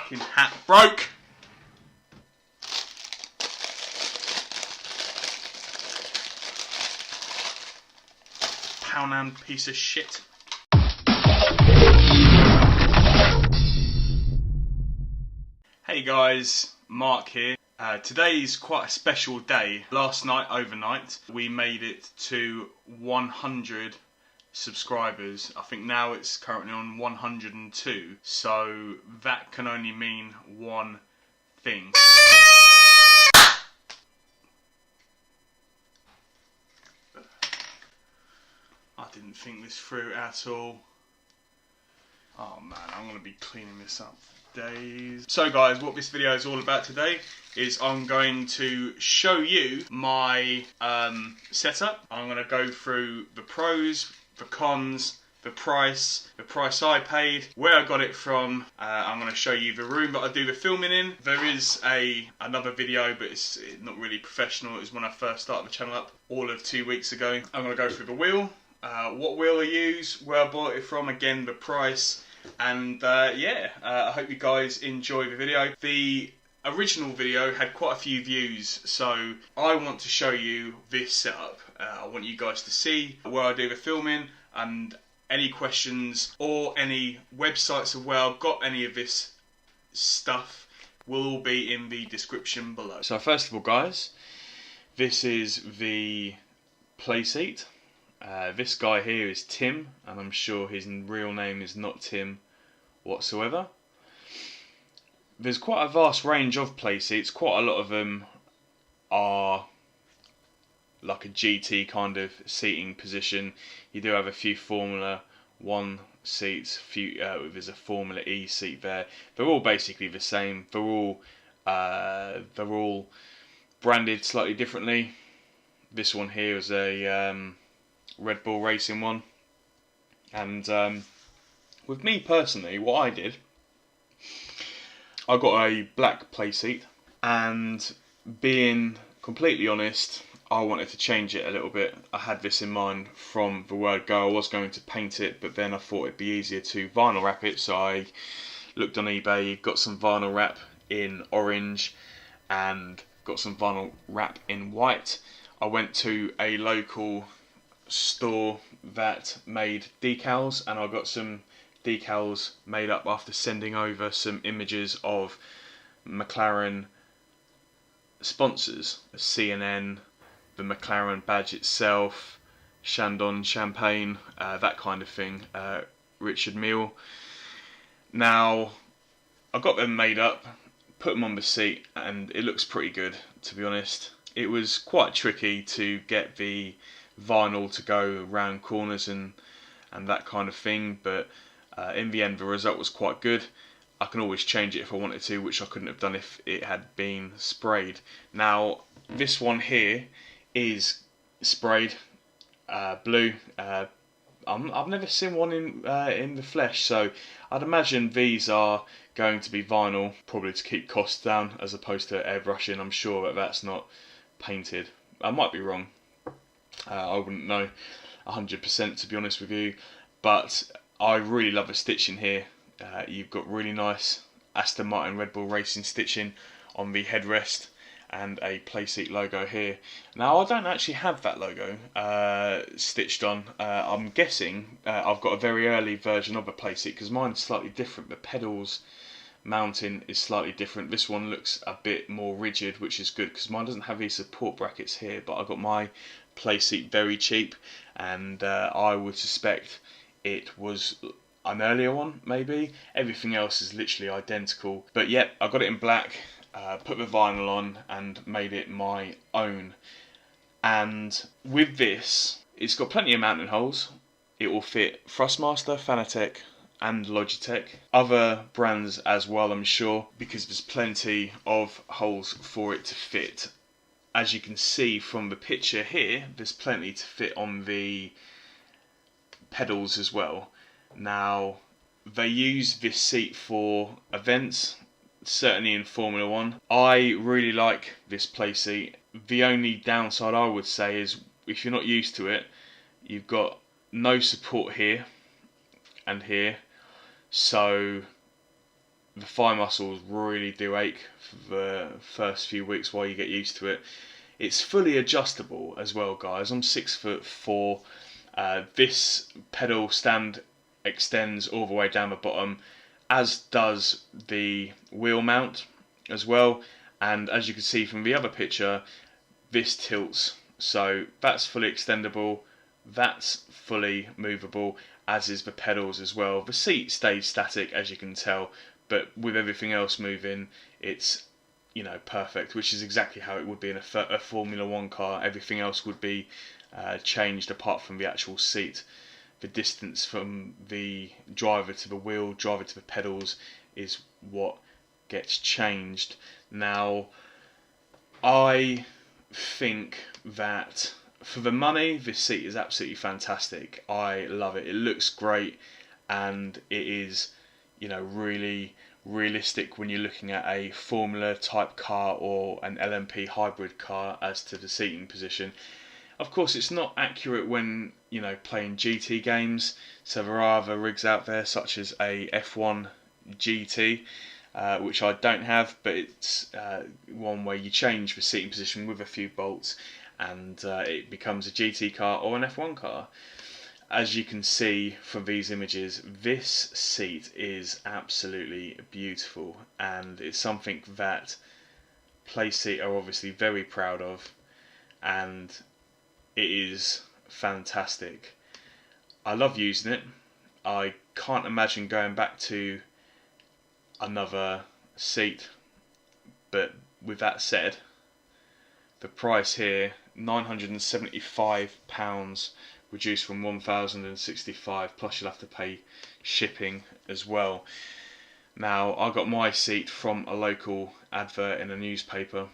fucking hat broke. Poundland piece of shit. Hey guys, Mark here. Today's quite a special day. Last night, overnight, we made it to 100 subscribers. I think now it's currently on 102. So that can only mean one thing. I didn't think this through at all. Oh man, I'm going to be cleaning this up for days. So guys, what this video is all about today is I'm going to show you my setup. I'm going to go through the pros, the cons, the price I paid, where I got it from. I'm going to show you the room that I do the filming in. There is another video, but it's not really professional. It was when I first started the channel up all of 2 weeks ago. I'm going to go through the wheel, what wheel I use, where I bought it from, again the price, and yeah, I hope you guys enjoy the video. The original video had quite a few views, so I want to show you this setup. I want you guys to see where I do the filming, and any questions or any websites of where I've got any of this stuff will all be in the description below. So first of all guys, this is the Playseat. This guy here is Tim, and I'm sure his real name is not Tim whatsoever. There's quite a vast range of Playseats. Quite a lot of them are like a GT kind of seating position. You do have a few Formula 1 seats, there's a Formula E seat there. They're all basically the same. They're all branded slightly differently. This one here is a Red Bull Racing one, and with me personally, what I did, I got a black Playseat, and being completely honest, I wanted to change it a little bit. I had this in mind from the word go. I was going to paint it, but then I thought it'd be easier to vinyl wrap it, so I looked on eBay, got some vinyl wrap in orange and got some vinyl wrap in white. I went to a local store that made decals, and I got some decals made up after sending over some images of McLaren sponsors, CNN, the McLaren badge itself, Chandon Champagne, that kind of thing, Richard Mille. Now, I got them made up, put them on the seat, and it looks pretty good, to be honest. It was quite tricky to get the vinyl to go around corners and that kind of thing, but in the end the result was quite good. I can always change it if I wanted to, which I couldn't have done if it had been sprayed. Now this one here is sprayed blue. I've never seen one in the flesh, so I'd imagine these are going to be vinyl, probably to keep costs down as opposed to airbrushing. I'm sure that that's not painted. I might be wrong. I wouldn't know 100% to be honest with you, but I really love the stitching here. You've got really nice Aston Martin Red Bull Racing stitching on the headrest and a Playseat logo here. Now I don't actually have that logo stitched on. I'm guessing I've got a very early version of a Playseat because mine's slightly different. The pedals mounting is slightly different. This one looks a bit more rigid, which is good because mine doesn't have these support brackets here, but I got my Playseat very cheap, and I would suspect it was an earlier one maybe. Everything else is literally identical, but yep, I got it in black, put the vinyl on and made it my own. And with this, it's got plenty of mounting holes. It will fit Thrustmaster, Fanatic and Logitech, other brands as well I'm sure, because there's plenty of holes for it to fit. As you can see from the picture here, there's plenty to fit on the pedals as well. Now, they use this seat for events, certainly in Formula 1. I really like this Playseat. The only downside I would say is if you're not used to it, you've got no support here and here, so the thigh muscles really do ache for the first few weeks while you get used to it. It's fully adjustable as well, guys. I'm 6'4". This pedal stand extends all the way down the bottom, as does the wheel mount as well. And as you can see from the other picture, this tilts. So that's fully extendable, that's fully movable, as is the pedals as well. The seat stays static, as you can tell, but with everything else moving, it's, you know, perfect, which is exactly how it would be in a Formula 1 car. Everything else would be changed apart from the actual seat. The distance from the driver to the wheel, driver to the pedals, is what gets changed. Now, I think that for the money, this seat is absolutely fantastic. I love it. It looks great, and it is, you know, really realistic when you're looking at a Formula type car or an LMP hybrid car as to the seating position. Of course, it's not accurate when, you know, playing GT games. So there are other rigs out there, such as a F1 GT, which I don't have, but it's one where you change the seating position with a few bolts, and it becomes a GT car or an F1 car. As you can see from these images, this seat is absolutely beautiful, and it's something that Playseat are obviously very proud of, and it is fantastic. I love using it. I can't imagine going back to another seat, but with that said, the price here, £975, reduced from £1,065, plus you'll have to pay shipping as well. Now, I got my seat from a local advert in a newspaper,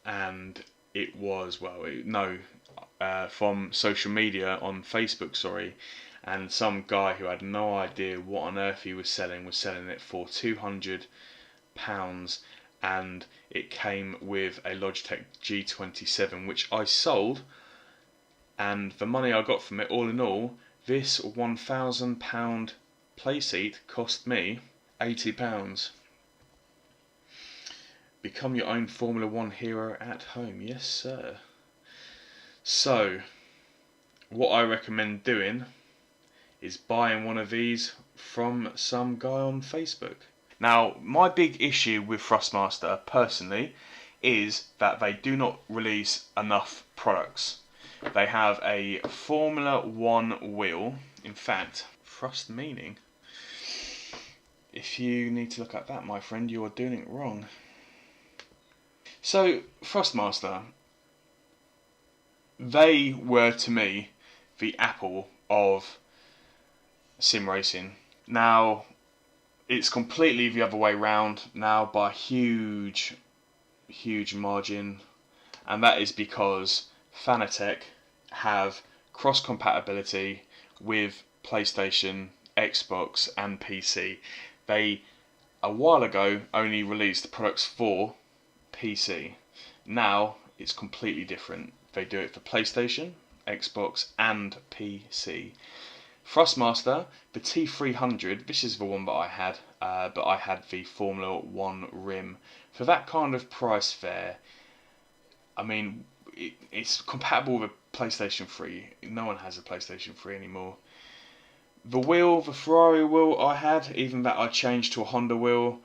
and it was, well, from social media on Facebook, sorry, and some guy who had no idea what on earth he was selling it for £200, and it came with a Logitech G27, which I sold, and the money I got from it, all in all, this £1,000 Playseat cost me £80. Become your own Formula 1 hero at home, yes sir. So, what I recommend doing is buying one of these from some guy on Facebook. Now, my big issue with Thrustmaster, personally, is that they do not release enough products. They have a Formula 1 wheel, in fact, thrust meaning. If you need to look at that, my friend, you are doing it wrong. So, Thrustmaster, they were to me the Apple of sim racing. Now, it's completely the other way round now by a huge margin, and that is because Fanatic have cross compatibility with PlayStation, Xbox and PC. They, a while ago, only released products for PC. Now it's completely different. They do it for PlayStation, Xbox and PC. Thrustmaster, the T300, this is the one that I had, but I had the Formula 1 rim. For that kind of price there, I mean, it's compatible with a PlayStation 3. No one has a PlayStation 3 anymore. The wheel, the Ferrari wheel I had, even that I changed to a Honda wheel.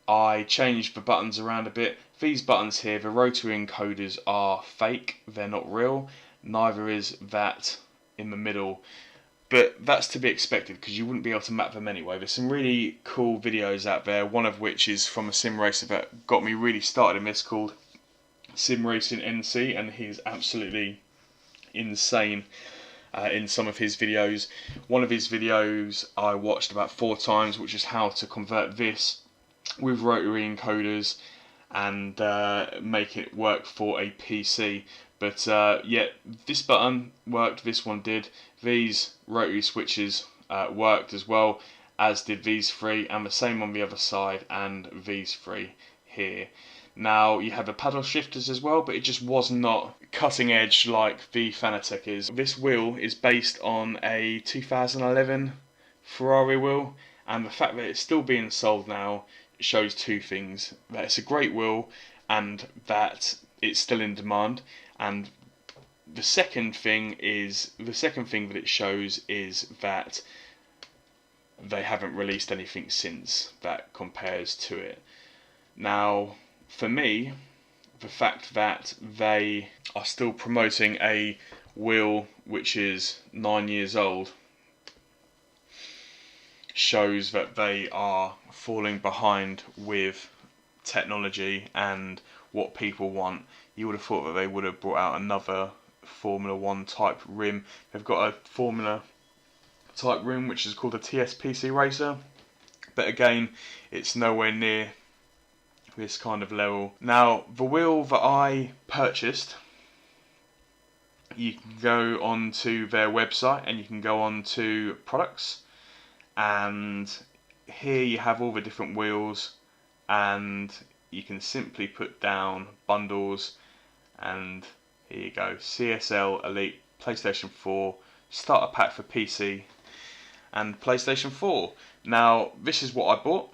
I changed the buttons around a bit. These buttons here, the rotary encoders are fake, they're not real. Neither is that in the middle. But that's to be expected because you wouldn't be able to map them anyway. There's some really cool videos out there, one of which is from a sim racer that got me really started in this, called Sim Racing NC, and he's absolutely insane in some of his videos. One of his videos I watched about 4 times, which is how to convert this with rotary encoders and make it work for a PC. But yeah, this button worked, this one did. These rotary switches worked as well, as did these 3, and the same on the other side, and these 3 here. Now, you have the paddle shifters as well, but it just was not cutting edge like the Fanatec is. This wheel is based on a 2011 Ferrari wheel, and the fact that it's still being sold now shows two things: that it's a great wheel, and that it's still in demand. And the second thing that it shows is that they haven't released anything since that compares to it. Now, for me, the fact that they are still promoting a wheel which is 9 years old shows that they are falling behind with technology and what people want. You would have thought that they would have brought out another Formula 1 type rim. They've got a Formula type rim which is called a TSPC Racer, but again, it's nowhere near this kind of level. Now, the wheel that I purchased, you can go onto their website and you can go on to products, and here you have all the different wheels, and you can simply put down bundles, and here you go, CSL Elite PlayStation 4 starter pack for PC and PlayStation 4. Now, this is what I bought,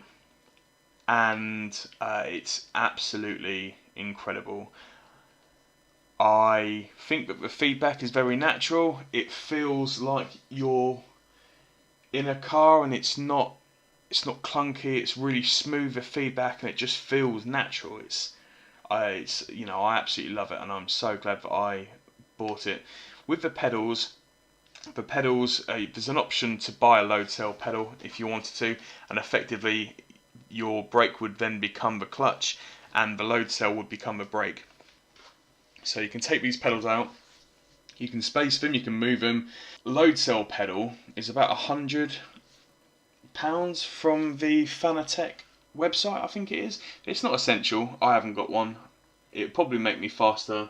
and it's absolutely incredible. I think that the feedback is very natural. It feels like you're in a car, and it's not clunky. It's really smooth, the feedback, and it just feels natural. I absolutely love it, and I'm so glad that I bought it. With the pedals, there's an option to buy a load cell pedal if you wanted to, and effectively your brake would then become the clutch and the load cell would become the brake. So you can take these pedals out, you can space them, you can move them. Load cell pedal is about £100 from the Fanatic website, I think it is. It's not essential, I haven't got one. It'd probably make me faster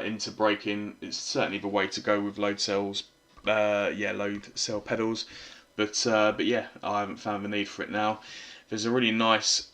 into braking. It's certainly the way to go with load cells. Load cell pedals, but yeah, I haven't found the need for it now. There's a really nice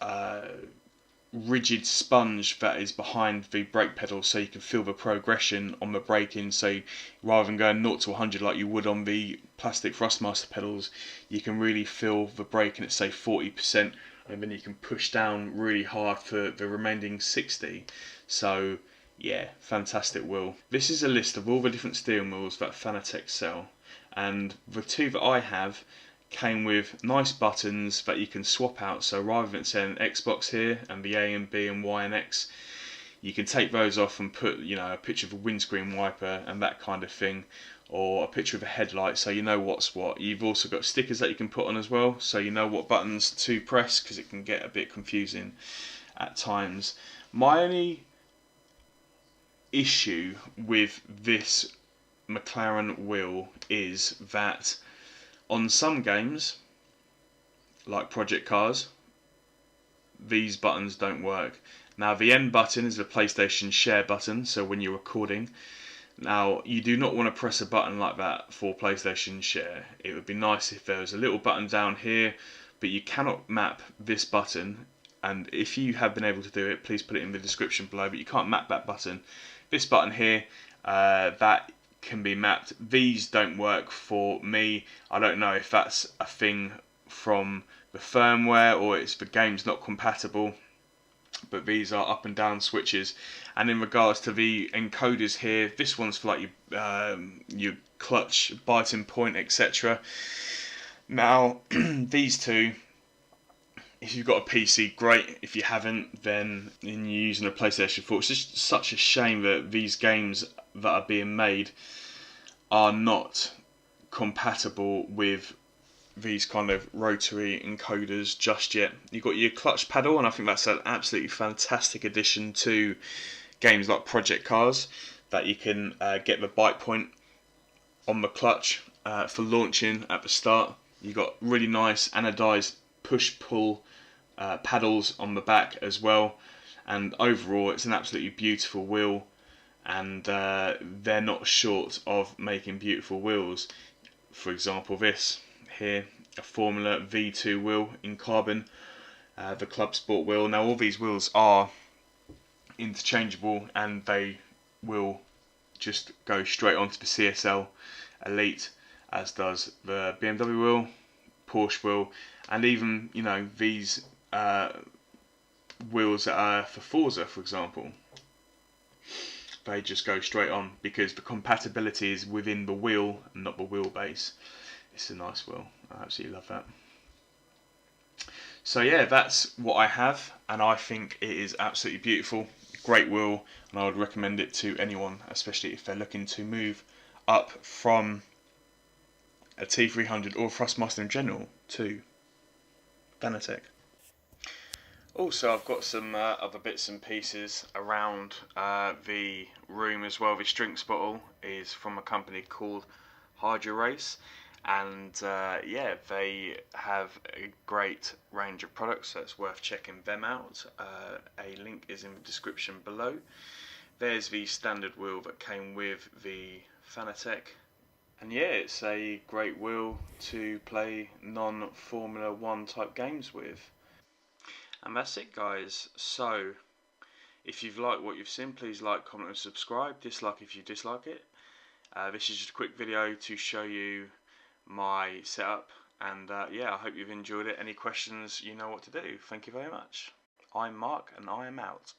rigid sponge that is behind the brake pedal, so you can feel the progression on the braking. So rather than going 0 to 100 like you would on the plastic Thrustmaster pedals, you can really feel the braking at say 40%, and then you can push down really hard for the remaining 60. So yeah, fantastic wheel. This is a list of all the different steering wheels that Fanatic sell, and the two that I have came with nice buttons that you can swap out. So rather than saying Xbox here and the A and B and Y and X, you can take those off and put, a picture of a windscreen wiper and that kind of thing, or a picture of a headlight, so you know what's what. You've also got stickers that you can put on as well, so you know what buttons to press, because it can get a bit confusing at times. My only issue with this McLaren wheel is that on some games, like Project Cars, these buttons don't work. Now, the N button is the PlayStation share button, so when you're recording. Now, you do not want to press a button like that for PlayStation share. It would be nice if there was a little button down here, but you cannot map this button, and if you have been able to do it, please put it in the description below, but you can't map that button. This button here, that can be mapped. These don't work for me. I don't know if that's a thing from the firmware or it's the game's not compatible, but these are up and down switches. And in regards to the encoders here, this one's for like your clutch, biting point, etc. Now these two, if you've got a PC, great. If you haven't, then you're using a PlayStation 4. It's just such a shame that these games that are being made are not compatible with these kind of rotary encoders just yet. You've got your clutch pedal, and I think that's an absolutely fantastic addition to games like Project Cars, that you can get the bite point on the clutch for launching at the start. You've got really nice anodized push-pull paddles on the back as well, and overall it's an absolutely beautiful wheel, and they're not short of making beautiful wheels. For example, this here, a Formula V2 wheel in carbon, the Club Sport wheel. Now all these wheels are interchangeable, and they will just go straight onto the CSL Elite, as does the BMW wheel, Porsche wheel, and even, you know, these wheels that are for Forza, for example, they just go straight on because the compatibility is within the wheel and not the wheelbase. It's a nice wheel. I absolutely love that. So yeah, that's what I have, and I think it is absolutely beautiful. Great wheel, and I would recommend it to anyone, especially if they're looking to move up from a T300 or Thrustmaster in general to Fanatec. Also, I've got some other bits and pieces around the room as well. This drinks bottle is from a company called Hydro Race, and yeah, they have a great range of products, so it's worth checking them out. A link is in the description below. There's the standard wheel that came with the Fanatec, and yeah, it's a great wheel to play non-Formula 1 type games with. And that's it, guys. So if you've liked what you've seen, please like, comment and subscribe. Dislike if you dislike it. This is just a quick video to show you my setup, and yeah, I hope you've enjoyed it. Any questions, you know what to do. Thank you very much. I'm Mark, and I am out.